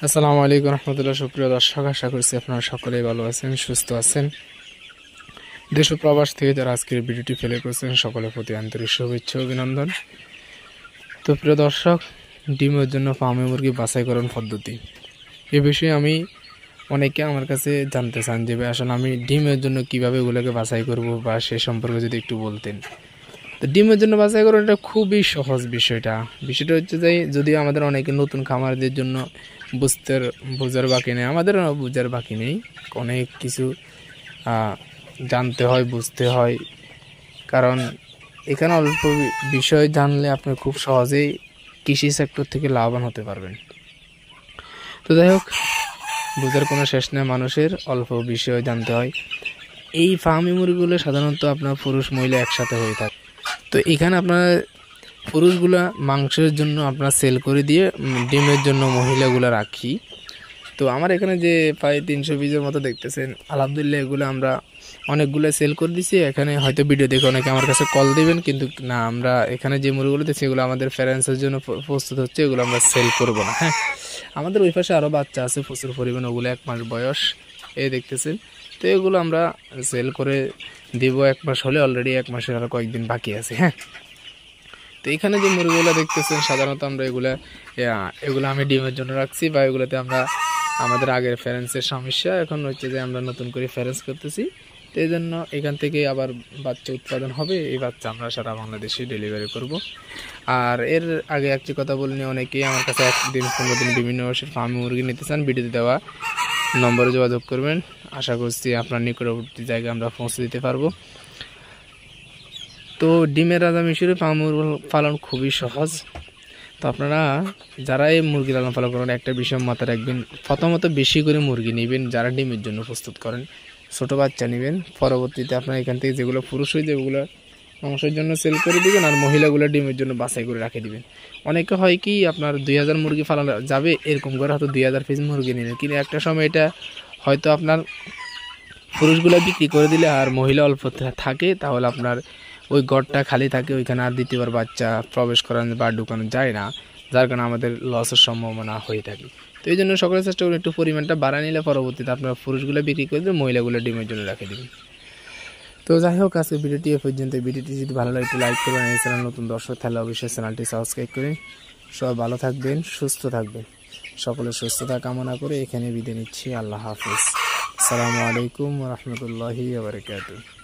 আসসালামু আলাইকুম রহমতুল্লাহ। সুপ্রিয় দর্শক, আশা করছি আপনারা সকলেই ভালো আছেন, সুস্থ আছেন। দেশ ও প্রবাস থেকে যারা আজকের ভিডিওটি ফেলে করেছেন সকলের প্রতি আন্তরিক শুভেচ্ছা ও অভিনন্দন। তো প্রিয় দর্শক, ডিমের জন্য ফার্মে মুরগি বাছাইকরণ পদ্ধতি এ বিষয়ে আমি অনেকে আমার কাছে জানতে চান যে আসলে আমি ডিমের জন্য কিভাবে এগুলোকে বাছাই করব বা সে সম্পর্কে যদি একটু বলতেন। তো ডিমের জন্য বাছাই করা এটা খুবই সহজ বিষয়টা হচ্ছে যে যদিও আমাদের অনেকে নতুন খামারদের জন্য বোঝার বাকি নেই, আমাদের বোঝার বাকি নেই, অনেক কিছু জানতে হয়, বুঝতে হয়। কারণ এখানে অল্প বিষয় জানলে আপনি খুব সহজেই কৃষি সেক্টর থেকে লাভবান হতে পারবেন। তো যাই হোক, বোঝার কোনো শেষ নেই, মানুষের অল্প বিষয় জানতে হয়। এই ফার্মি মুরগিগুলো সাধারণত আপনার পুরুষ মহিলা একসাথে হয়ে থাকে। তো এখানে আপনার পুরুষগুলা মাংসের জন্য আপনার সেল করে দিয়ে ডিমের জন্য মহিলাগুলো রাখি। তো আমার এখানে যে প্রায় 300 পিসের মতো দেখতেছেন, আলহামদুলিল্লাহ এগুলো আমরা অনেকগুলো সেল করে দিছি। এখানে হয়তো ভিডিও দেখে অনেকে আমার কাছে কল দিবেন, কিন্তু না, আমরা এখানে যে মুরগিগুলো দিচ্ছি এগুলো আমাদের ফ্যারেন্সের জন্য প্রস্তুত হচ্ছে, এগুলো আমরা সেল করব না। হ্যাঁ, আমাদের ওই পাশে আরও বাচ্চা আছে প্রচুর পরিমাণে, ওগুলো 1 মাস বয়স এই দেখতেছেন। তো এগুলো আমরা সেল করে দিব 1 মাস হলে, অলরেডি 1 মাসের আরও কয়েকদিন বাকি আছে। হ্যাঁ, তো এখানে যে মুরগিগুলো দেখতেছেন সাধারণত আমরা এগুলো আমি ডিমের জন্য রাখছি, বা এগুলোতে আমরা আমাদের আগের ফ্যারেন্সের সমস্যা, এখন হচ্ছে যে আমরা নতুন করে ফ্যারেন্স করতেছি। তো এই জন্য এখান থেকে আবার বাচ্চা উৎপাদন হবে, এই বাচ্চা আমরা সারা বাংলাদেশে ডেলিভারি করব। আর এর আগে একটি কথা বলিনি, অনেকেই আমার কাছে 1 দিন 15 দিন বিভিন্ন ফার্মে মুরগি নিতে চান। ভিডিওতে দেওয়া নম্বরে যোগাযোগ করবেন, আশা করছি আপনার নিকটবর্তী জায়গায় আমরা পৌঁছে দিতে পারবো। তো ডিমের রাজা মিশরে মুরগি পালন খুবই সহজ। তো আপনারা যারা এই মুরগি লালন পালন করেন, একটা বিষয় মাথায় রাখবেন, প্রথমত বেশি করে মুরগি নেবেন যারা ডিমের জন্য প্রস্তুত করেন, ছোটো বাচ্চা নেবেন। পরবর্তীতে আপনারা এখান থেকে যেগুলো পুরুষ হয়ে যায় ওগুলো মাংসের জন্য সেল করে দিবেন, আর মহিলাগুলো ডিমের জন্য বাছাই করে রাখে দিবেন। অনেকে হয় কি আপনার 2000 মুরগি পালন যাবে, এরকম করে হয়তো 2000 পিস মুরগি নেবেন, কিন্তু একটা সময় এটা হয়তো আপনার পুরুষগুলো বিক্রি করে দিলে আর মহিলা অল্প থাকে, তাহলে আপনার ওই ঘরটা খালি থাকে, ওইখানে আর দ্বিতীয়বার বাচ্চা প্রবেশ করানো বা ঢুকানো যায় না, যার কারণে আমাদের লসের সম্ভাবনা হয়ে থাকে। তো এই জন্য সকলের চেষ্টা করুন একটু পরিমাণটা বাড়া নিলে পরবর্তীতে আপনার পুরুষগুলো বিক্রি করে দেবেন, মহিলাগুলো ডিমের জন্য রেখে দেবেন। তো যাই হোক, আজকে ভিডিওটি এ পর্যন্ত। ভিডিওটি যদি ভালো লাগে একটু লাইক করবেন, এই চ্যানেল নতুন দর্শক তাহলে অবশ্যই চ্যানেলটি সাবস্ক্রাইব করে সবাই ভালো থাকবেন, সুস্থ থাকবেন। সকলের সুস্থতা কামনা করে এখানে বিদায় নিচ্ছি। আল্লাহ হাফিজ। আসসালামু আলাইকুম রহমতুল্লাহি ওয়া বারাকাতুহু।